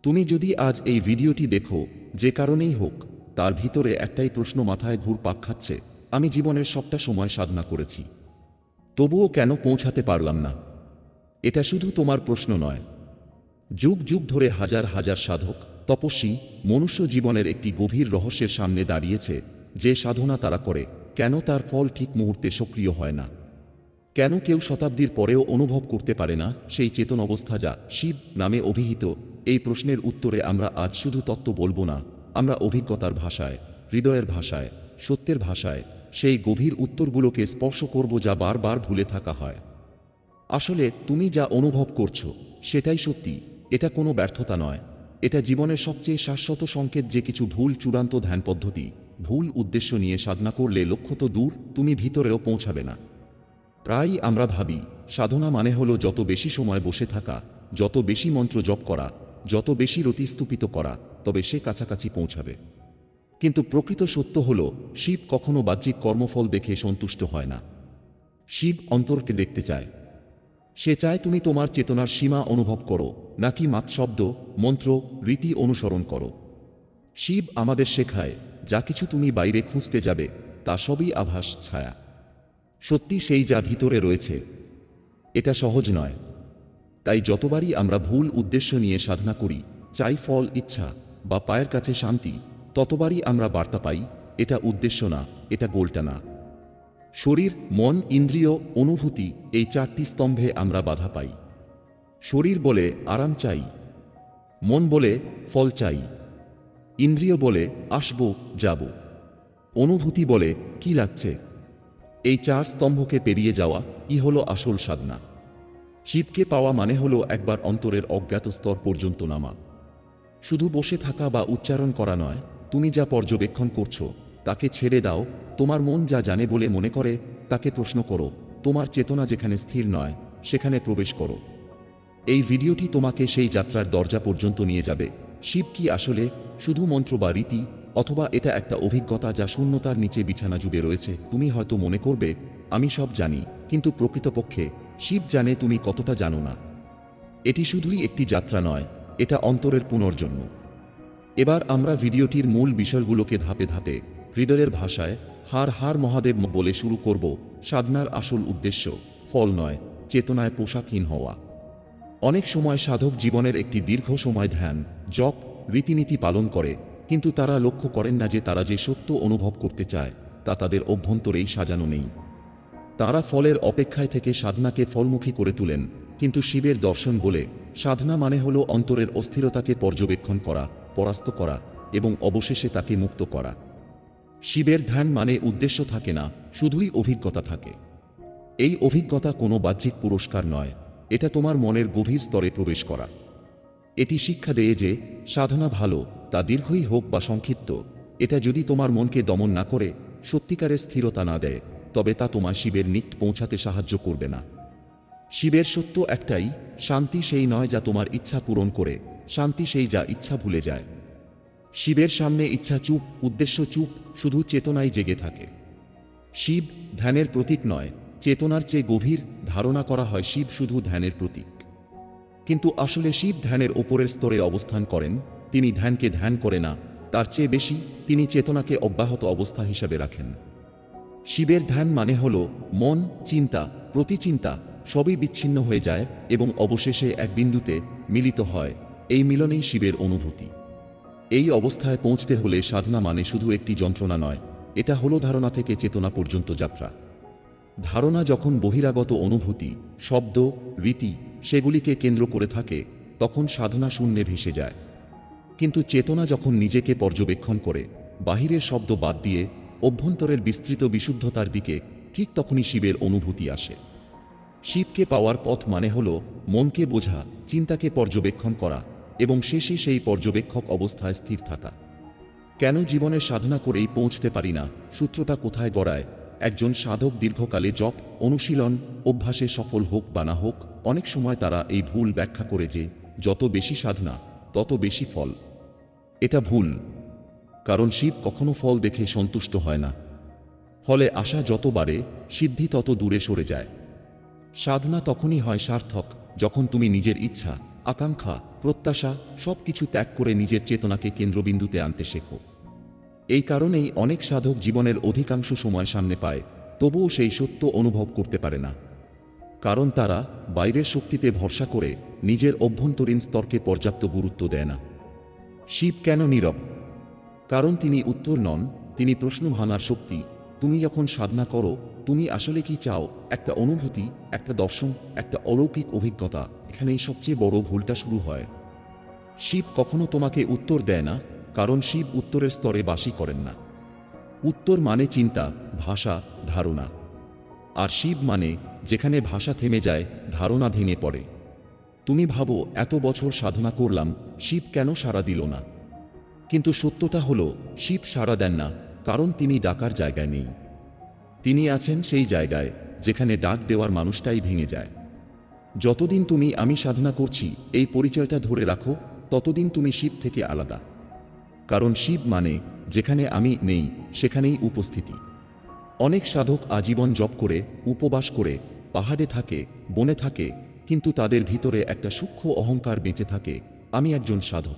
তুমি যদি আজ এই ভিডিওটি দেখো, যে কারণেই হোক, তার ভিতরে একটাই প্রশ্ন মাথায় ঘুরপাক খাচ্ছে, আমি জীবনের সবটা সময় সাধনা করেছি, তবুও কেন পৌঁছাতে পারলাম না। এটা শুধু তোমার প্রশ্ন নয়, যুগ যুগ ধরে হাজার হাজার সাধক, তপস্বী, মনুষ্য জীবনের একটি গভীর রহস্যের সামনে দাঁড়িয়েছে। যে সাধনা তারা করে, কেন তার ফল ঠিক মুহূর্তে সক্রিয় হয় না? কেন কেউ শতাব্দীর পরেও অনুভব করতে পারে না সেই চেতন অবস্থা যা শিব নামে অভিহিত? এই প্রশ্নের উত্তরে আমরা আজ শুধু তত্ত্ব বলবো না, আমরা অভিজ্ঞতার ভাষায়, হৃদয়ের ভাষায়, সত্যের ভাষায় সেই গভীর উত্তরগুলোকে স্পর্শ করব যা বারবার ভুলে থাকা হয়। আসলে তুমি যা অনুভব করছো সেটাই সত্যি। এটা কোনো ব্যর্থতা নয়, এটা জীবনের সবচেয়ে শাশ্বত সংকেত যে কিছু ভুল চূড়ান্ত ধ্যান পদ্ধতি, ভুল উদ্দেশ্য নিয়ে সাধনা করলে লক্ষ্য তো দূর, তুমি ভিতরেও পৌঁছাবে না। প্রায়ই আমরা ভাবি সাধনা মানে হলো যত বেশি সময় বসে থাকা, যত বেশি মন্ত্র জপ করা, যত বেশি রতি স্তূপিত করা, তবে সে কাছাকাছি পৌঁছাবে। কিন্তু প্রকৃত সত্য হলো, শিব কখনো বাহ্যিক কর্মফল দেখে সন্তুষ্ট হয় না। শিব অন্তরকে দেখতে চায়। সে চায় তুমি তোমার চেতনার সীমা অনুভব করো, নাকি মাত্র শব্দ, মন্ত্র, রীতি অনুসরণ করো। শিব আমাদের শেখায়, যা কিছু তুমি বাইরে খুঁজতে যাবে তা সবই আভাস, ছায়া। সত্যি সেই যা ভিতরে রয়েছে। এটা সহজ নয়। তাই যতবারই আমরা ভুল উদ্দেশ্য নিয়ে সাধনা করি, চাই ফল, ইচ্ছা বা পায়ের কাছে শান্তি, ততবারই আমরা বার্তা পাই, এটা উদ্দেশ্য না, এটা গোলটা না। শরীর, মন, ইন্দ্রিয়, অনুভূতি, এই চারটি স্তম্ভে আমরা বাধা পাই। শরীর বলে আরাম চাই, মন বলে ফল চাই, ইন্দ্রিয় বলে আসবো, যাব, অনুভূতি বলে কি লাগছে। এই চার স্তম্ভকে পেরিয়ে যাওয়া হলো আসল সাধনা। শিবকে পাওয়া মানে হলো একবার অন্তরের অজ্ঞাত স্তর পর্যন্ত নামা। শুধু বসে থাকা বা উচ্চারণ করা নয়, তুমি যা পর্যবেক্ষণ করছো তাকে ছেড়ে দাও। তোমার মন যা জানে বলে মনে করে তাকে প্রশ্ন করো। তোমার চেতনা যেখানে স্থির নয় সেখানে প্রবেশ করো। এই ভিডিওটি তোমাকে সেই যাত্রার দরজা পর্যন্ত নিয়ে যাবে। শিব কি আসলে শুধু মন্ত্র বা রীতি, অথবা এটা একটা অভিজ্ঞতা যা শূন্যতার নিচে বিছানা জুড়ে রয়েছে? তুমি হয়তো মনে করবে, আমি সব জানি, কিন্তু প্রকৃতপক্ষে শিব জানে তুমি কতটা জানো না। এটি শুধুই একটি যাত্রা নয়, এটা অন্তরের পুনর্জন্ম। এবার আমরা ভিডিওটির মূল বিষয়গুলোকে ধাপে ধাপে, হৃদয়ের ভাষায়, হার হার মহাদেব বলে শুরু করব। সাধনার আসল উদ্দেশ্য ফল নয়, চেতনায় পোশাকহীন হওয়া। অনেক সময় সাধক জীবনের একটি দীর্ঘ সময় ধ্যান, জপ, রীতিনীতি পালন করে, কিন্তু তারা লক্ষ্য করেন না যে তারা যে সত্য অনুভব করতে চায় তা তাদের অভ্যন্তরেই সাজানো নেই। তারা ফলের অপেক্ষায় থেকে সাধনাকে ফলমুখী করে তুলেন। কিন্তু শিবের দর্শন বলে, সাধনা মানে হলো অন্তরের অস্থিরতাকে পর্যবেক্ষণ করা, পরাস্ত করা এবং অবশেষে তাকে মুক্ত করা। শিবের ধ্যান মানে উদ্দেশ্য থাকে না, শুধুই অভিজ্ঞতা থাকে। এই অভিজ্ঞতা কোনো বাহ্যিক পুরস্কার নয়, এটা তোমার মনের গভীর স্তরে প্রবেশ করা। এটি শিক্ষা দেয় যে সাধনা ভালো, তা দীর্ঘই হোক বা সংক্ষিপ্ত, এটা যদি তোমার মনকে দমন না করে, সত্যিকারের স্থিরতা না দেয়, তবে তা তোমার শিবের নিকট পৌঁছাতে সাহায্য করবে না। শিবের সত্য একটাই, শান্তি সেই নয় যা তোমার ইচ্ছা পূরণ করে, শান্তি সেই যা ইচ্ছা ভুলে যায়। শিবের সামনে ইচ্ছা চুপ, উদ্দেশ্য চুপ, শুধু চেতনাই জেগে থাকে। শিব ধ্যানের প্রতীক নয়, চেতনার চেয়ে গভীর। ধারণা করা হয় শিব শুধু ধ্যানের প্রতীক, কিন্তু আসলে শিব ধ্যানের ওপরের স্তরে অবস্থান করেন। তিনি ধ্যানকে ধ্যান করে না, তার চেয়ে বেশি তিনি চেতনাকে অব্যাহত অবস্থা হিসাবে রাখেন। শিবের ধ্যান মানে হল মন, চিন্তা, প্রতিচিন্তা সবই বিচ্ছিন্ন হয়ে যায় এবং অবশেষে এক বিন্দুতে মিলিত হয়। এই মিলনেই শিবের অনুভূতি। এই অবস্থায় পৌঁছতে হলে সাধনা মানে শুধু একটি যন্ত্রণা নয়, এটা হলো ধারণা থেকে চেতনা পর্যন্ত যাত্রা। ধারণা যখন বহিরাগত অনুভূতি, শব্দ, রীতি সেগুলিকে কেন্দ্র করে থাকে, তখন সাধনা শূন্যে ভেসে যায়। কিন্তু চেতনা যখন নিজেকে পর্যবেক্ষণ করে, বাহিরের শব্দ বাদ দিয়ে অভ্যন্তরের বিস্তৃত বিশুদ্ধতার দিকে, ঠিক তখনই শিবের অনুভূতি আসে। শিবকে পাওয়ার পথ মানে হল মনকে বোঝা, চিন্তাকে পর্যবেক্ষণ করা এবং শেষে সেই পর্যবেক্ষক অবস্থায় স্থির থাকা। কেন জীবনের সাধনা করেই পৌঁছতে পারি না? সূত্রটা কোথায় গড়ায়? একজন সাধক দীর্ঘকালে জপ, অনুশীলন, অভ্যাসে সফল হোক বা না হোক, অনেক সময় তারা এই ভুল ব্যাখ্যা করে যে যত বেশি সাধনা তত বেশি ফল। এটা ভুল, কারণ শিব কখনো ফল দেখে সন্তুষ্ট হয় না। ফলে আশা যত বাড়ে, সিদ্ধি তত দূরে সরে যায়। সাধনা তখনই হয় সার্থক যখন তুমি নিজের ইচ্ছা, আকাঙ্ক্ষা, প্রত্যাশা সব কিছু ত্যাগ করে নিজের চেতনাকে কেন্দ্রবিন্দুতে আনতে শেখো। এই কারণেই অনেক সাধক জীবনের অধিকাংশ সময় সামনে পায়, তবুও সেই সত্য অনুভব করতে পারে না। কারণ তারা বাইরের শক্তিতে ভরসা করে নিজের অভ্যন্তরীণ স্তরকে পর্যাপ্ত গুরুত্ব দেয় না। শিব কেন নীরব? কারণ তিনি উত্তর নন, তিনি প্রশ্ন ভাঙার শক্তি। তুমি যখন সাধনা করো, তুমি আসলে কি চাও? একটা অনুভূতি, একটা দর্শন, একটা অলৌকিক অভিজ্ঞতা। এখানেই সবচেয়ে বড় ভুলটা শুরু হয়। শিব কখনো তোমাকে উত্তর দেয় না, কারণ শিব উত্তরের স্তরে বাসই করেন না। উত্তর মানে চিন্তা, ভাষা, ধারণা। আর শিব মানে যেখানে ভাষা থেমে যায়, ধারণা ভেঙে পড়ে। তুমি ভাবো, এত বছর সাধনা করলাম, শিব কেন সাড়া দিল না? কিন্তু সত্যটা হলো, শিব সাড়া দেন না, কারণ তিনি ডাকার জায়গায় নেই। তিনি আছেন সেই জায়গায় যেখানে ডাক দেওয়ার মানুষটাই ভেঙে যায়। যতদিন তুমি আমি সাধনা করছি এই পরিচয়টা ধরে রাখো, ততদিন তুমি শিব থেকে আলাদা। কারণ শিব মানে যেখানে আমি নেই সেখানেই উপস্থিতি। অনেক সাধক আজীবন জপ করে, উপবাস করে, পাহাড়ে থাকে, বনে থাকে, কিন্তু তাদের ভিতরে একটা সূক্ষ্ম অহংকার বেঁচে থাকে, আমি একজন সাধক।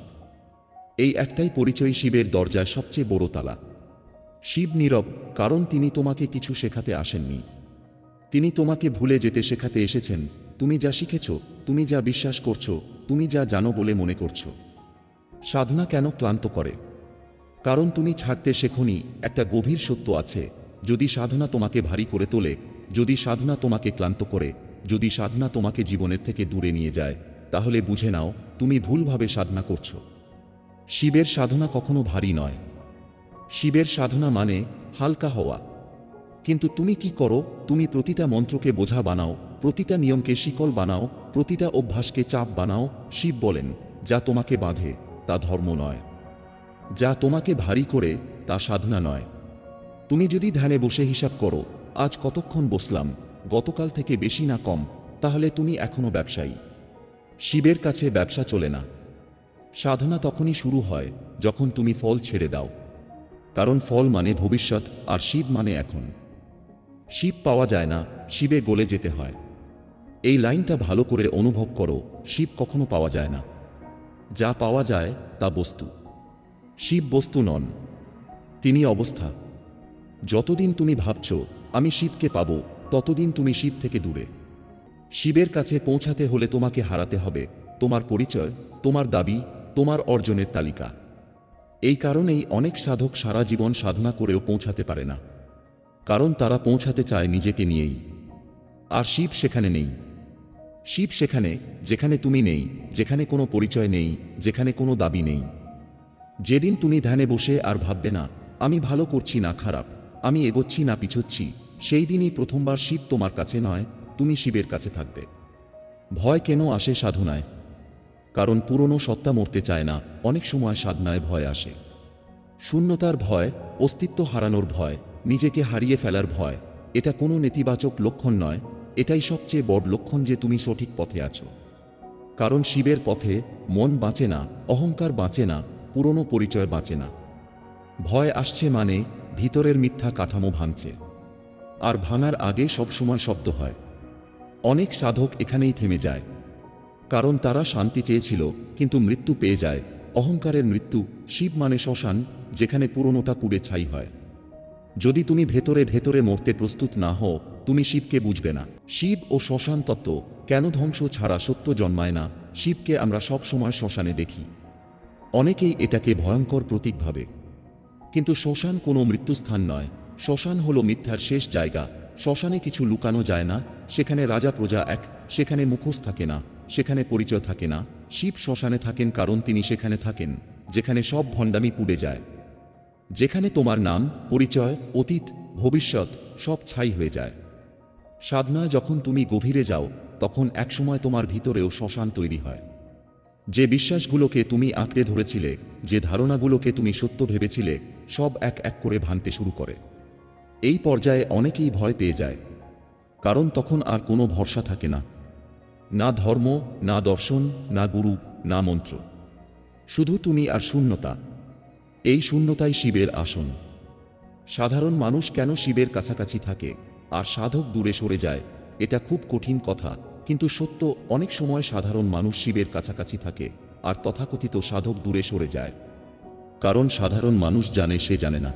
এই একটাই পরিচয় শিবের দরজায় সবচেয়ে বড় তালা। শিব নীরব, কারণ তিনি তোমাকে কিছু শেখাতে আসেননি। তিনি তোমাকে ভুলে যেতে শেখাতে এসেছেন। তুমি যা শিখেছ, তুমি যা বিশ্বাস করছো, তুমি যা জানো বলে মনে করছো। সাধনা কেন ক্লান্ত করে? কারণ তুমি ছাড়তে শেখোনি একটা গভীর সত্য আছে। যদি সাধনা তোমাকে ভারী করে তোলে, যদি সাধনা তোমাকে ক্লান্ত করে, যদি সাধনা তোমাকে জীবনের থেকে দূরে নিয়ে যায়, তাহলে বুঝে নাও তুমি ভুলভাবে সাধনা করছো। শিবের সাধনা কখনো ভারী নয়। শিবের সাধনা মানে হালকা হওয়া। কিন্তু তুমি কি করো? তুমি প্রতিটা মন্ত্রকে বোঝা বানাও, প্রতিটা নিয়মকে শিকল বানাও, প্রতিটা অভ্যাসকে চাপ বানাও। শিব বলেন, যা তোমাকে বাঁধে তা ধর্ম নয়, যা তোমাকে ভারী করে তা সাধনা নয়। তুমি যদি ধ্যানে বসে হিসাব করো, আজ কতক্ষণ বসলাম, গতকাল থেকে বেশি না কম, তাহলে তুমি এখনো ব্যবসায়ী। শিবের কাছে ব্যবসা চলে না। সাধনা তখনই শুরু হয় যখন তুমি ফল ছেড়ে দাও। কারণ ফল মানে ভবিষ্যৎ, আর শিব মানে এখন। শিব পাওয়া যায় না, শিবে গলে যেতে হয়। এই লাইনটা ভালো করে অনুভব করো। শিব কখনো পাওয়া যায় না। যা পাওয়া যায় তা বস্তু। শিব বস্তু নন, তিনি অবস্থা। যতদিন তুমি ভাবছ আমি শিবকে পাবো, ততদিন তুমি শিব থেকে দূরে। শিবের কাছে পৌঁছাতে হলে তোমাকে হারাতে হবে তোমার পরিচয়, তোমার দাবি, তোমার অর্জনের তালিকা। এই কারণেই অনেক সাধক সারা জীবন সাধনা করেও পৌঁছাতে পারে না। কারণ তারা পৌঁছাতে চায় নিজেকে নিয়েই। আর শিব সেখানে নেই। শিব সেখানে যেখানে তুমি নেই, যেখানে কোনো পরিচয় নেই, যেখানে কোনো দাবি নেই। যেদিন তুমি ধ্যানে বসে আর ভাববে না আমি ভালো করছি না খারাপ, আমি এগোচ্ছি না পিছোচ্ছি, সেই দিনই প্রথমবার শিব তোমার কাছে নয়, তুমি শিবের কাছে থাকবে। ভয় কেন আসে সাধনায়? কারণ পুরনো সত্তা মরতে চায় না। অনেক সময় সাধনায় ভয় আসে। শূন্যতার ভয়, অস্তিত্ব হারানোর ভয়, নিজেকে হারিয়ে ফেলার ভয়। এটা কোনো নেতিবাচক লক্ষণ নয়, এটাই সবচেয়ে বড় লক্ষণ যে তুমি সঠিক পথে আছো। কারণ শিবের পথে মন বাঁচে না, অহংকার বাঁচে না, পুরনো পরিচয় বাঁচে না। ভয় আসছে মানে ভিতরের মিথ্যা কাঠামো ভাঙছে। আর ভাঙার আগে সবসময় শব্দ হয়। অনেক সাধক এখানেই থেমে যায়। কারণ তারা শান্তি চেয়েছিল, কিন্তু মৃত্যু পেয়ে যায়। অহংকারের মৃত্যু। শিব মানে শ্মশান, যেখানে পুরনোটা পুড়ে ছাই হয়। যদি তুমি ভেতরে ভেতরে মরতে প্রস্তুত না হও, তুমি শিবকে বুঝবে না। শিব ও শ্মশান তত্ত্ব। কেন ধ্বংস ছাড়া সত্য জন্মায় না? শিবকে আমরা সব সময় শ্মশানে দেখি। অনেকেই এটাকে ভয়ঙ্কর প্রতীক ভাবে। কিন্তু শ্মশান কোনো মৃত্যুস্থান নয়। শ্মশান হলো মিথ্যার শেষ জায়গা। শ্মশানে কিছু লুকানো যায় না। সেখানে রাজা প্রজা এক, সেখানে মুখোশ থাকে না, সেখানে পরিচয় থাকে না। শিব শ্মশানে থাকেন কারণ তিনি সেখানে থাকেন যেখানে সব ভণ্ডামি পুড়ে যায়, যেখানে তোমার নাম, পরিচয়, অতীত, ভবিষ্যৎ সব ছাই হয়ে যায়। সাধনা যখন তুমি গভীরে যাও, তখন একসময় তোমার ভিতরেও শ্মশান তৈরি হয়। যে বিশ্বাসগুলোকে তুমি আঁকড়ে ধরেছিলে, যে ধারণাগুলোকে তুমি সত্য ভেবেছিলে, সব এক এক করে ভাঙতে শুরু করে। এই পর্যায়ে অনেকেই ভয় পেয়ে যায়। কারণ তখন আর কোনো ভরসা থাকে না। না ধর্ম, না দর্শন, না গুরু, না মন্ত্র। শুধু তুমি আর শূন্যতা। এই শূন্যতাই শিবের আসন। সাধারণ মানুষ কেন শিবের কাছাকাছি থাকে আর সাধক দূরে সরে যায়? এটা খুব কঠিন কথা, কিন্তু সত্য, অনেক সময় সাধারণ মানুষ শিবের কাছাকাছি থাকে আর তথাকথিত সাধক দূরে সরে যায়। কারণ সাধারণ মানুষ জানে সে জানে না,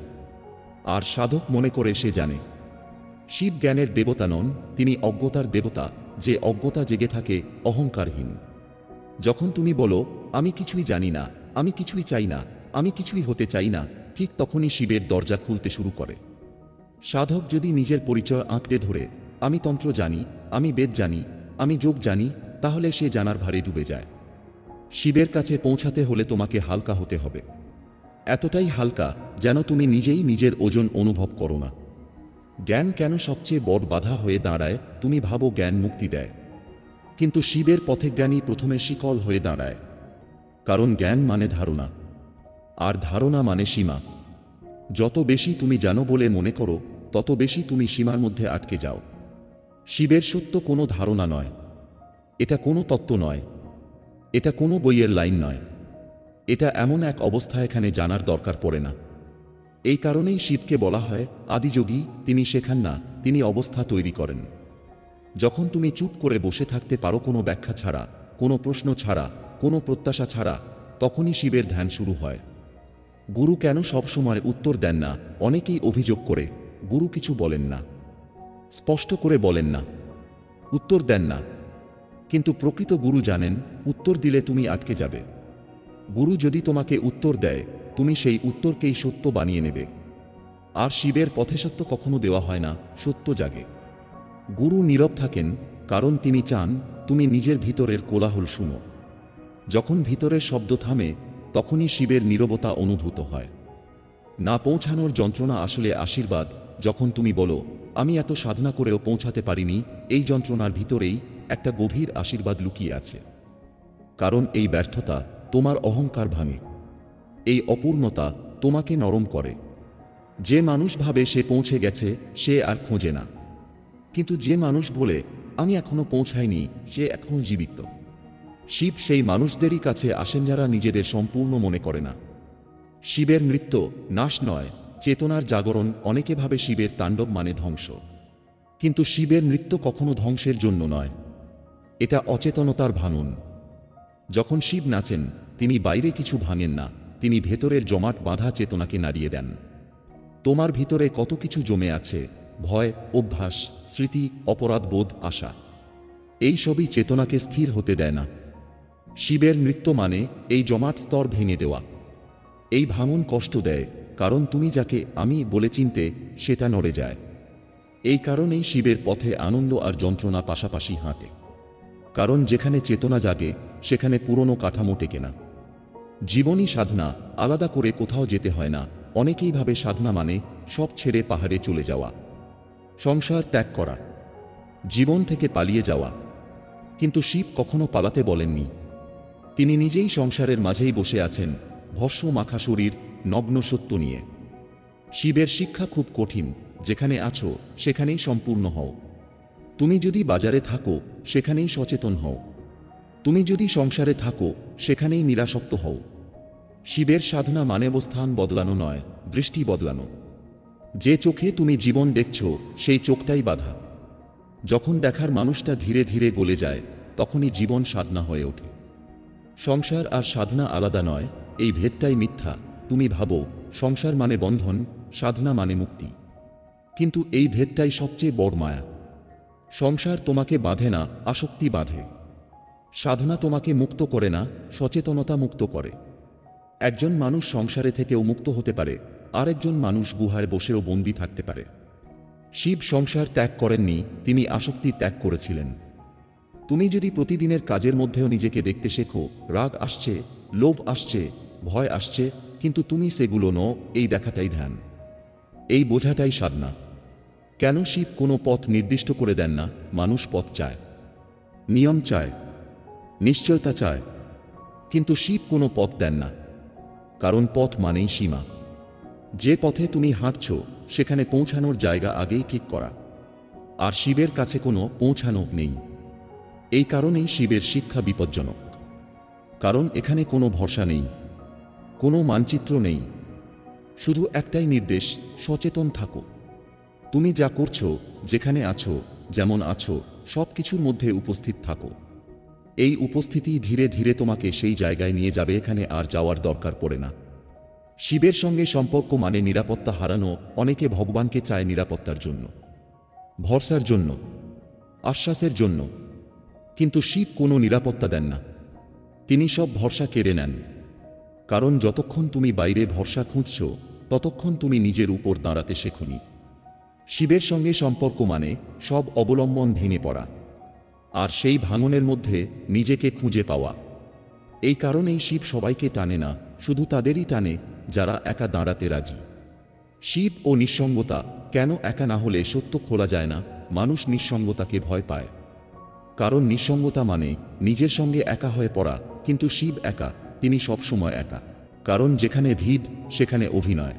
আর সাধক মনে করে সে জানে। শিব জ্ঞানের দেবতা নন, তিনি অজ্ঞতার দেবতা, যে অজ্ঞতা জেগে থাকে, অহংকারহীন। যখন তুমি বলো আমি কিছুই জানি না, আমি কিছুই চাই না, আমি কিছুই হতে চাই না, ঠিক তখনই শিবের দরজা খুলতে শুরু করে। সাধক যদি নিজের পরিচয় আঁকড়ে ধরে আমি তন্ত্র জানি, আমি বেদ জানি, আমি যোগ জানি, তাহলে সে জানার ভারে ডুবে যায়। শিবের কাছে পৌঁছাতে হলে তোমাকে হালকা হতে হবে, এতটাই হালকা যেন তুমি নিজেই নিজের ওজন অনুভব করো না। জ্ঞান কেন সবচেয়ে বড় বাধা হয়ে দাঁড়ায়? তুমি ভাবো জ্ঞান মুক্তি দেয়, কিন্তু শিবের পথে জ্ঞানই প্রথমে শিকল হয়ে দাঁড়ায়। কারণ জ্ঞান মানে ধারণা, আর ধারণা মানে সীমা। যত বেশি তুমি জানো বলে মনে করো, তত বেশি তুমি সীমার মধ্যে আটকে যাও। শিবের সত্য কোনো ধারণা নয়, এটা কোনো তত্ত্ব নয়, এটা কোনো বইয়ের লাইন নয়, এটা এমন এক অবস্থা এখানে জানার দরকার পড়ে না। এই কারণেই শিবকে বলা হয় আদিযোগী। তিনি শেখান না, তিনি অবস্থা তৈরি করেন। যখন তুমি চুপ করে বসে থাকতে পারো, কোনো ব্যাখ্যা ছাড়া, কোনো প্রশ্ন ছাড়া, কোনো প্রত্যাশা ছাড়া, তখনই শিবের ধ্যান শুরু হয়। গুরু কেন সবসময় উত্তর দেন না? অনেকেই অভিযোগ করে গুরু কিছু বলেন না, স্পষ্ট করে বলেন না, উত্তর দেন না। কিন্তু প্রকৃত গুরু জানেন উত্তর দিলে তুমি আটকে যাবে। গুরু যদি তোমাকে উত্তর দেয়, তুমি সেই উত্তরকেই সত্য বানিয়ে নেবে। আর শিবের পথে সত্য কখনো দেওয়া হয় না, সত্য জাগে। গুরু নীরব থাকেন, কারণ তিনি চান তুমি নিজের ভিতরের কোলাহল শুনো। যখন ভিতরের শব্দ থামে, তখনই শিবের নীরবতা অনুভূত হয়। না পৌঁছানোর যন্ত্রণা আসলে আশীর্বাদ। যখন তুমি বলো আমি এত সাধনা করেও পৌঁছাতে পারিনি, এই যন্ত্রণার ভিতরেই একটা গভীর আশীর্বাদ লুকিয়ে আছে। কারণ এই ব্যর্থতা তোমার অহংকার ভাঙে, এই অপূর্ণতা তোমাকে নরম করে। যে মানুষ ভাবে সে পৌঁছে গেছে, সে আর খোঁজে না। কিন্তু যে মানুষ বলে আমি এখনো পৌঁছাইনি, সে এখনো জীবিত। শিব সেই মানুষদেরই কাছে আসেন যারা নিজেদের সম্পূর্ণ মনে করে না। শিবের নৃত্য নাশ নয়, চেতনার জাগরণ। অনেকে ভাবে শিবের তাণ্ডব মানে ধ্বংস, কিন্তু শিবের নৃত্য কখনো ধ্বংসের জন্য নয়, এটা অচেতনতার ভাঙন। যখন শিব নাচেন, তিনি বাইরে কিছু ভাঙেন না, তিনি ভেতরের জমাট বাঁধা চেতনাকে নাড়িয়ে দেন। তোমার ভিতরে কত কিছু জমে আছে, ভয়, অভ্যাস, স্মৃতি, অপরাধবোধ, আশা, এই সবই চেতনাকে স্থির হতে দেয় না। শিবের নৃত্য মানে এই জমাট স্তর ভেঙে দেওয়া। এই ভাঙন কষ্ট দেয়, কারণ তুমি যাকে আমি বলে চিনতে, সেটা নড়ে যায়। এই কারণেই শিবের পথে আনন্দ আর যন্ত্রণা পাশাপাশি হাঁটে। কারণ যেখানে চেতনা জাগে, সেখানে পুরনো কাঠামো টেকে না। জীবনই সাধনা, আলাদা করে কোথাও যেতে হয় না। অনেকেই ভাবে সাধনা মানে সব ছেড়ে পাহাড়ে চলে যাওয়া, সংসার ত্যাগ করা, জীবন থেকে পালিয়ে যাওয়া। কিন্তু শিব কখনো পালাতে বলেননি। তিনি নিজেই সংসারের মাঝেই বসে আছেন, ভস্ম মাখা শরীর, নগ্ন সত্য নিয়ে। শিবের শিক্ষা খুব কঠিন। যেখানে আছো সেখানেই সম্পূর্ণ হও। তুমি যদি বাজারে থাকো, সেখানেই সচেতন হও। তুমি যদি সংসারে থাকো, সেখানেই নিরাসক্ত হও। শিবের সাধনা মানে অবস্থান বদলানো নয়, দৃষ্টি বদলানো। যে চোখে তুমি জীবন দেখছো, সেই চোখটাই বাধা। যখন দেখার মানুষটা ধীরে ধীরে গলে যায়, তখনই জীবন সাধনা হয়ে ওঠে। সংসার আর সাধনা আলাদা নয়, এই ভেদটাই মিথ্যা। তুমি ভাবো সংসার মানে বন্ধন, সাধনা মানে মুক্তি। কিন্তু এই ভেদটাই সবচেয়ে বড় মায়া। সংসার তোমাকে বাঁধে না, আসক্তি বাঁধে। সাধনা তোমাকে মুক্ত করে না, সচেতনতা মুক্ত করে। একজন মানুষ সংসারে থেকেও মুক্ত হতে পারে, আরেকজন মানুষ গুহায় বসেও বন্দী থাকতে পারে। শিব সংসার ত্যাগ করেননি, তিনি আসক্তি ত্যাগ করেছিলেন। তুমি যদি প্রতিদিনের কাজের মধ্যেও নিজেকে দেখতে শেখো, রাগ আসছে, লোভ আসছে, ভয় আসছে, কিন্তু তুমি সেগুলো নও, এই দেখাটাই ধ্যান, এই বোঝাটাই সাধনা। কেন শিব কোনো পথ নির্দিষ্ট করে দেন না? মানুষ পথ চায়, নিয়ম চায়, নিশ্চয়তা চায়, কিন্তু শিব কোনো পথ দেন না। কারণ পথ মানেই সীমা। যে পথে তুমি হাঁটছ, সেখানে পৌঁছানোর জায়গা আগেই ঠিক করা। আর শিবের কাছে কোনো পৌঁছানো নেই। এই কারণেই শিবের শিক্ষা বিপজ্জনক। কারণ এখানে কোনো ভরসা নেই, কোনো মানচিত্র নেই, শুধু একটাই নির্দেশ, সচেতন থাকো। তুমি যা করছো, যেখানে আছো, যেমন আছো, সব কিছুর মধ্যে উপস্থিত থাকো। এই উপস্থিতি ধীরে ধীরে তোমাকে সেই জায়গায় নিয়ে যাবে এখানে আর যাওয়ার দরকার পড়ে না। শিবের সঙ্গে সম্পর্ক মানে নিরাপত্তা হারানো। অনেকে ভগবানকে চায় নিরাপত্তার জন্য, ভরসার জন্য, আশ্বাসের জন্য, কিন্তু শিব কোনো নিরাপত্তা দেন না। তিনি সব ভরসা কেড়ে নেন। কারণ যতক্ষণ তুমি বাইরে ভরসা খুঁজছ ততক্ষণ তুমি নিজের উপর দাঁড়াতে শেখোনি। শিবের সঙ্গে সম্পর্ক মানে সব অবলম্বন ভেঙে পড়া, আর সেই ভাঙনের মধ্যে নিজেকে খুঁজে পাওয়া। এই কারণেই শিব সবাইকে টানে না, শুধু তাদেরই টানে যারা একা দাঁড়াতে রাজি। শিব ও নিঃসঙ্গতা কেন একা না হলে সত্য খোলা যায় না? মানুষ নিঃসঙ্গতাকে ভয় পায়, কারণ নিঃসঙ্গতা মানে নিজের সঙ্গে একা হয়ে পড়া। কিন্তু শিব একা, তিনি সবসময় একা। কারণ যেখানে ভিড় সেখানে অভিনয়,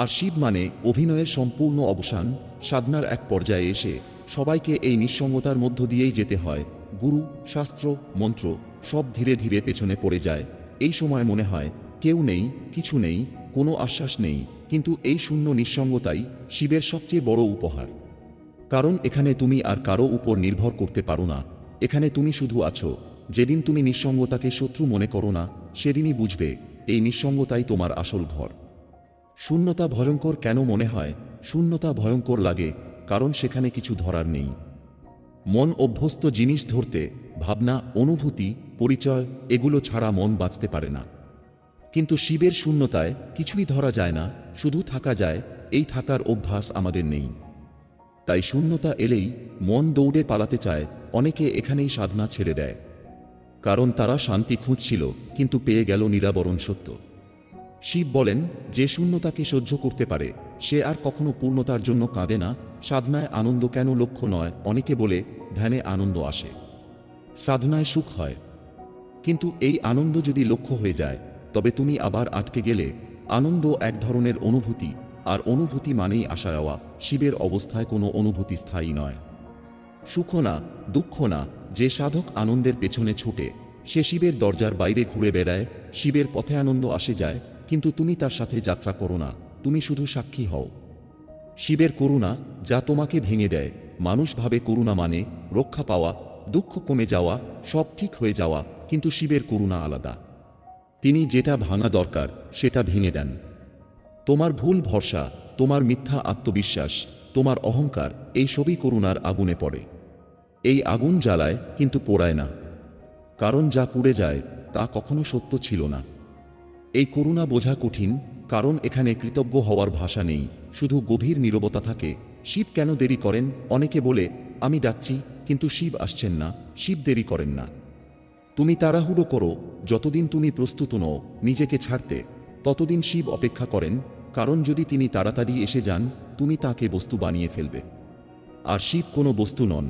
আর শিব মানে অভিনয়ের সম্পূর্ণ অবসান। সাধনার এক পর্যায়ে এসে সবাইকে এই নিঃসঙ্গতার মধ্য দিয়েই যেতে হয়। গুরু, শাস্ত্র, মন্ত্র সব ধীরে ধীরে পেছনে পড়ে যায়। এই সময় মনে হয় কেউ নেই, কিছু নেই, কোনো আশ্বাস নেই। কিন্তু এই শূন্য নিঃসঙ্গতাই শিবের সবচেয়ে বড় উপহার। কারণ এখানে তুমি আর কারো উপর নির্ভর করতে পারো না, এখানে তুমি শুধু আছো। যেদিন তুমি নিঃসঙ্গতাকে শত্রু মনে করো না, সেদিনই বুঝবে এই নিঃসঙ্গতাই তোমার আসল ঘর। শূন্যতা ভয়ঙ্কর কেন মনে হয়? শূন্যতা ভয়ঙ্কর লাগে কারণ সেখানে কিছু ধরার নেই। মন অভ্যস্ত জিনিস ধরতে, ভাবনা, অনুভূতি, পরিচয়, এগুলো ছাড়া মন বাঁচতে পারে না। কিন্তু শিবের শূন্যতায় কিছুই ধরা যায় না, শুধু থাকা যায়। এই থাকার অভ্যাস আমাদের নেই। তাই শূন্যতা এলেই মন দৌড়ে পালাতে চায়। অনেকে এখানেই সাধনা ছেড়ে দেয়, কারণ তারা শান্তি খুঁজছিল কিন্তু পেয়ে গেল নিরাবরণ সত্য। শিব বলেন, যে শূন্যতাকে সহ্য করতে পারে সে আর কখনো পূর্ণতার জন্য কাঁদে না। সাধনায় আনন্দ কেন লক্ষ্য নয়? অনেকে বলে ধ্যানে আনন্দ আসে, সাধনায় সুখ হয়। কিন্তু এই আনন্দ যদি লক্ষ্য হয়ে যায় তবে তুমি আবার আটকে গেলে। আনন্দ এক ধরনের অনুভূতি, আর অনুভূতি মানেই আশা যাওয়া। শিবের অবস্থায় কোনো অনুভূতি স্থায়ী নয়। সুখ না, দুঃখ না। যে সাধক আনন্দের পেছনে ছুটে সে শিবের দরজার বাইরে ঘুরে বেড়ায়। শিবের পথে আনন্দ আসে যায়, কিন্তু তুমি তার সাথে যাত্রা করো না, তুমি শুধু সাক্ষী হও। শিবের করুণা যা তোমাকে ভেঙে দেয়। মানুষ ভাবে করুণা মানে রক্ষা পাওয়া, দুঃখ কমে যাওয়া, সব ঠিক হয়ে যাওয়া। কিন্তু শিবের করুণা আলাদা। তিনি যেটা ভাঙা দরকার সেটা ভেঙে দেন। তোমার ভুল ভরসা, তোমার মিথ্যা আত্মবিশ্বাস, তোমার অহংকার, এই সবই করুণার আগুনে পড়ে। এই আগুন জ্বালায় কিন্তু পোড়ায় না, কারণ যা পুড়ে যায় তা কখনো সত্য ছিল না। এই করুণা বোঝা কঠিন, কারণ এখানে কৃতজ্ঞ হওয়ার ভাষা নেই, শুধু গভীর নীরবতা থাকে। শিব কেন দেরি করেন? অনেকে বলে আমি ডাকছি কিন্তু শিব আসছেন না। শিব দেরি করেন না। তুমি তাড়াহুড়ো করো, যতদিন তুমি প্রস্তুত নও নিজেকে ছাড়তে ততদিন শিব অপেক্ষা করেন। কারণ যদি তিনি তাড়াতাড়ি এসে যান তুমি তাকে বস্তু বানিয়ে ফেলবে, আর শিব কোনো বস্তু নন।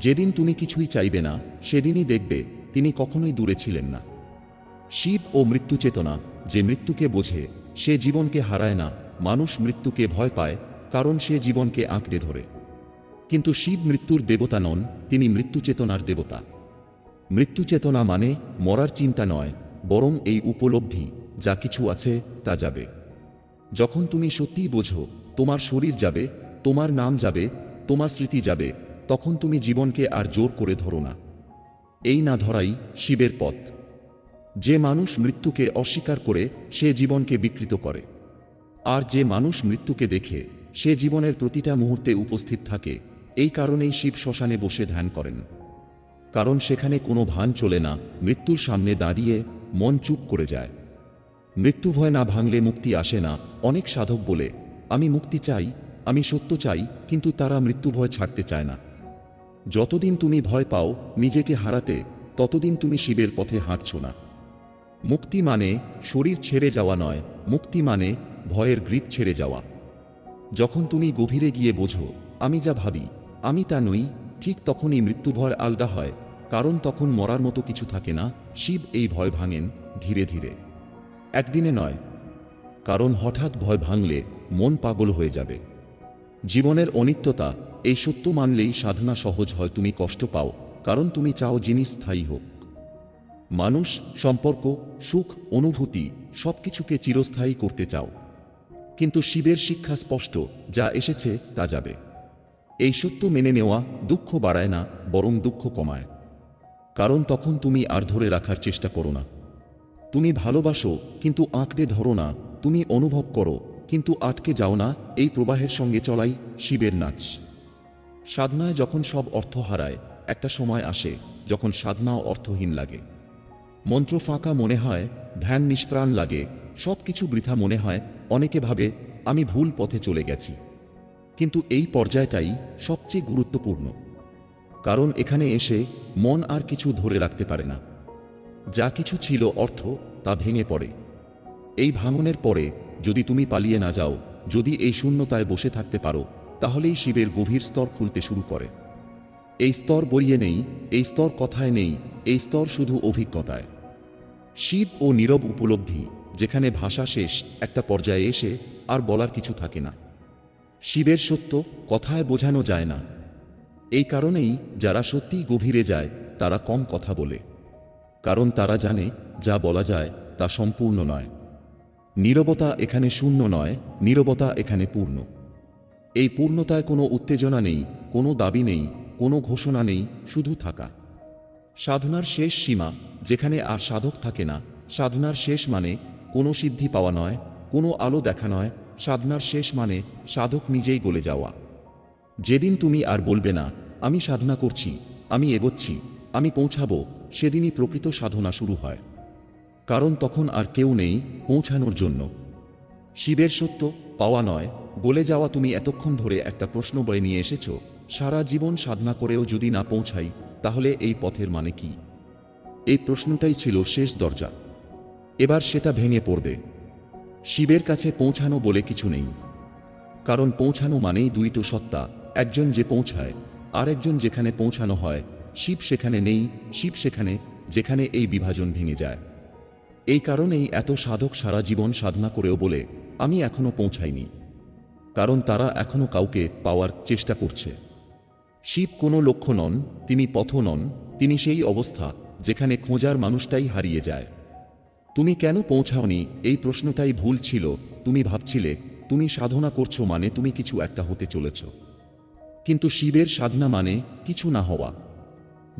যেদিন তুমি কিছুই চাইবে না সেদিনই দেখবে তিনি কখনোই দূরে ছিলেন না। শিব ও মৃত্যু চেতনা, যে মৃত্যুকে বোঝে সে জীবনকে হারায় না। মানুষ মৃত্যুকে ভয় পায় কারণ সে জীবনকে আঁকড়ে ধরে। কিন্তু শিব মৃত্যুর দেবতা নন, তিনি মৃত্যু চেতনার দেবতা। মৃত্যু চেতনা মানে মরার চিন্তা নয়, বরং এই উপলব্ধি যা কিছু আছে তা যাবে। যখন তুমি সত্যিই বোঝো তোমার শরীর যাবে, তোমার নাম যাবে, তোমার স্মৃতি যাবে, তখন তুমি জীবনকে আর জোর করে ধরো না। এই না ধরাই শিবের পথ। যে মানুষ মৃত্যুকে অস্বীকার করে সে জীবনকে বিকৃত করে, আর যে মানুষ মৃত্যুকে দেখে সে জীবনের প্রতিটা মুহূর্তে উপস্থিত থাকে। এই কারণেই শিব শ্মশানে বসে ধ্যান করেন, কারণ সেখানে কোনো ভান চলে না। মৃত্যুর সামনে দাঁড়িয়ে মন চুপ করে যায়। মৃত্যু ভয় না ভাঙলে মুক্তি আসে না। অনেক সাধক বলে আমি মুক্তি চাই, আমি সত্য চাই, কিন্তু তারা মৃত্যু ভয় ছাড়তে চায় না। যতদিন তুমি ভয় পাও নিজেকে হারাতে ততদিন তুমি শিবের পথে হাঁটছ না। মুক্তি মানে শরীর ছেড়ে যাওয়া নয়, মুক্তি মানে ভয়ের গ্রিপ ছেড়ে যাওয়া। যখন তুমি গভীরে গিয়ে বোঝো আমি যা ভাবি আমি তা নই, ঠিক তখনই মৃত্যু ভয় আলগা হয়, কারণ তখন মরার মতো কিছু থাকে না। শিব এই ভয় ভাঙেন ধীরে ধীরে, একদিনে নয়। কারণ হঠাৎ ভয় ভাঙলে মন পাগল হয়ে যাবে। জীবনের অনিত্যতা, এই সত্য মানলেই সাধনা সহজ হয়। তুমি কষ্ট পাও কারণ তুমি চাও জিনিস স্থায়ী হোক। মানুষ, সম্পর্ক, সুখ, অনুভূতি সবকিছুকে চিরস্থায়ী করতে চাও। কিন্তু শিবের শিক্ষা স্পষ্ট, যা এসেছে তা যাবে। এই সত্য মেনে নেওয়া দুঃখ বাড়ায় না, বরং দুঃখ কমায়। কারণ তখন তুমি আর ধরে রাখার চেষ্টা করো না। তুমি ভালোবাসো কিন্তু আঁকড়ে ধরো না, তুমি অনুভব করো কিন্তু আটকে যাও না। এই প্রবাহের সঙ্গে চলাই শিবের নাচ। সাধনায় যখন সব অর্থ হারায়, একটা সময় আসে যখন সাধনাও অর্থহীন লাগে। মন্ত্র ফাঁকা মনে হয়, ধ্যান নিষ্প্রাণ লাগে, সব কিছু বৃথা মনে হয়। অনেকে ভাবে আমি ভুল পথে চলে গেছি। কিন্তু এই পর্যায়টাই সবচেয়ে গুরুত্বপূর্ণ। কারণ এখানে এসে মন আর কিছু ধরে রাখতে পারে না। যা কিছু ছিল অর্থ, তা ভেঙে পড়ে। এই ভাঙনের পরে যদি তুমি পালিয়ে না যাও, যদি এই শূন্যতায় বসে থাকতে পারো, তাহলেই শিবের গভীর স্তর খুলতে শুরু করে। এই স্তর বইয়ে নেই, এই স্তর কথায় নেই, এই স্তর শুধু অভিজ্ঞতায়। শিব ও নীরব উপলব্ধি, যেখানে ভাষা শেষ, একটা পর্যায়ে এসে আর বলার কিছু থাকে না। শিবের সত্য কথায় বোঝানো যায় না। এই কারণেই যারা সত্যিই গভীরে যায় তারা কম কথা বলে। কারণ তারা জানে যা বলা যায় তা সম্পূর্ণ নয়। নীরবতা এখানে শূন্য নয়, নীরবতা এখানে পূর্ণ। এই পূর্ণতায় কোনো উত্তেজনা নেই, কোনো দাবি নেই, কোনো ঘোষণা নেই, শুধু থাকা। সাধনার শেষ সীমা, যেখানে আর সাধক থাকে না। সাধনার শেষ মানে কোনো সিদ্ধি পাওয়া নয়, কোনো আলো দেখা নয়। সাধনার শেষ মানে সাধক নিজেই গলে যাওয়া। যেদিন তুমি আর বলবে না আমি সাধনা করছি, আমি এগোচ্ছি, আমি পৌঁছাবো, সেদিনই প্রকৃত সাধনা শুরু হয়। কারণ তখন আর কেউ নেই পৌঁছানোর জন্য। শিবের সত্য পাওয়া নয়, গলে যাওয়া। তুমি এতক্ষণ ধরে একটা প্রশ্ন বয়ে নিয়ে এসেছ, সারা জীবন সাধনা করেও যদি না পৌঁছাই, তাহলে এই পথের মানে কি? এই প্রশ্নটাই ছিল শেষ দরজা। এবার সেটা ভেঙে পড়বে। শিবের কাছে পৌঁছানো বলে কিছু নেই। কারণ পৌঁছানো মানেই দুইটো সত্তা, একজন যে পৌঁছায়, আর একজন যেখানে পৌঁছানো হয়। শিব সেখানে নেই, শিব সেখানে যেখানে এই বিভাজন ভেঙে যায়। এই কারণেই এত সাধক সারা জীবন সাধনা করেও বলে আমি এখনো পৌঁছাইনি। কারণ তারা এখনো কাউকে পাওয়ার চেষ্টা করছে। শিব কোনো লক্ষ্য নন, তিনি পথ নন, তিনি সেই অবস্থা যেখানে খোঁজার মানুষটাই হারিয়ে যায়। তুমি কেন পৌঁছাওনি, এই প্রশ্নটাই ভুল ছিল। তুমি ভাবছিলে তুমি সাধনা করছো মানে তুমি কিছু একটা হতে চলেছ। কিন্তু শিবের সাধনা মানে কিছু না হওয়া।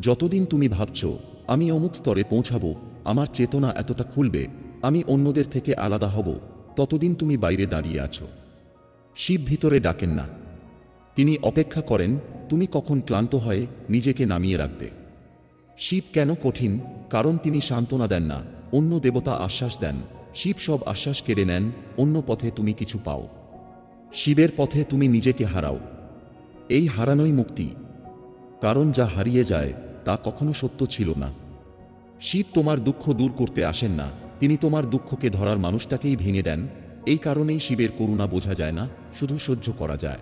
যতদিন তুমি ভাবছো আমি অমুক স্তরে পৌঁছাবো, আমার চেতনা এতটা খুলবে, আমি অন্যদের থেকে আলাদা হব, ততদিন তুমি বাইরে দাঁড়িয়ে আছো। শিব ভিতরে ডাকেন না, তিনি অপেক্ষা করেন তুমি কখন ক্লান্ত হয়ে নিজেকে নামিয়ে রাখবে। শিব কেন কঠিন? কারণ তিনি সান্ত্বনা দেন না, অন্য দেবতা আশ্বাস দেন। শিব সব আশ্বাস কেড়ে নেন, অন্য পথে তুমি কিছু পাও। শিবের পথে তুমি নিজেকে হারাও। এই হারানোই মুক্তি। কারণ যা হারিয়ে যায় তা কখনো সত্য ছিল না। শিব তোমার দুঃখ দূর করতে আসেন না, তিনি তোমার দুঃখকে ধরার মানুষটাকেই ভেঙে দেন। এই কারণেই শিবের করুণা বোঝা যায় না, শুধু সহ্য করা যায়।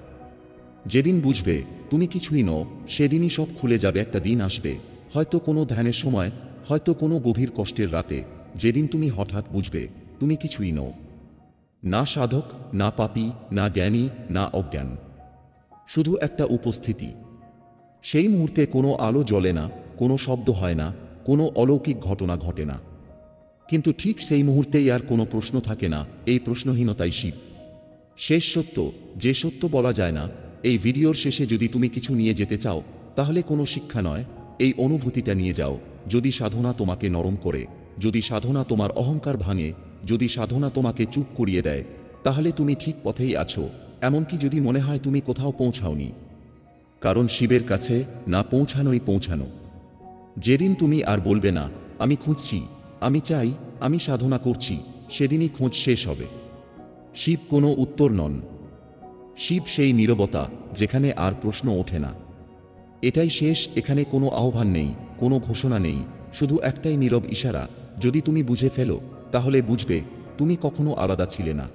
যেদিন বুঝবে তুমি কিছুই নও, সেদিনই সব খুলে যাবে। একটা দিন আসবে, হয়তো কোনো ধ্যানের সময়, হয়তো কোনো গভীর কষ্টের রাতে, যেদিন তুমি হঠাৎ বুঝবে তুমি কিছুই নও। না সাধক, না পাপী, না জ্ঞানী, না অজ্ঞান, শুধু একটা উপস্থিতি। সেই মুহূর্তে কোনো আলো জ্বলে না, কোনো শব্দ হয় না, কোনো অলৌকিক ঘটনা ঘটে না। কিন্তু ঠিক সেই মুহূর্তেই আর কোনো প্রশ্ন থাকে না। এই প্রশ্নহীনতাই শিব। শেষ সত্য, যে সত্য বলা যায় না। এই ভিডিওর শেষে যদি তুমি কিছু নিয়ে যেতে চাও, তাহলে কোনো শিক্ষা নয়, এই অনুভূতিটা নিয়ে যাও। যদি সাধনা তোমাকে নরম করে, যদি সাধনা তোমার অহংকার ভাঙে, যদি সাধনা তোমাকে চুপ করিয়ে দেয়, তাহলে তুমি ঠিক পথেই আছো। এমনকি যদি মনে হয় তুমি কোথাও পৌঁছাওনি। কারণ শিবের কাছে না পৌঁছানোই পৌঁছানো। যেদিন তুমি আর বলবে না আমি খুঁজছি, আমি চাই, আমি সাধনা করছি, সেদিনই খোঁজ শেষ হবে। শিব কোনো উত্তর নন। শিব সেই নীরবতা যেখানে আর প্রশ্ন ওঠে না। এটাই শেষ। এখানে কোনো আহ্বান নেই, কোনো ঘোষণা নেই, শুধু একটাই নীরব ইশারা। যদি তুমি বুঝে ফেলো, তাহলে বুঝবে তুমি কখনো আলাদা ছিলে না।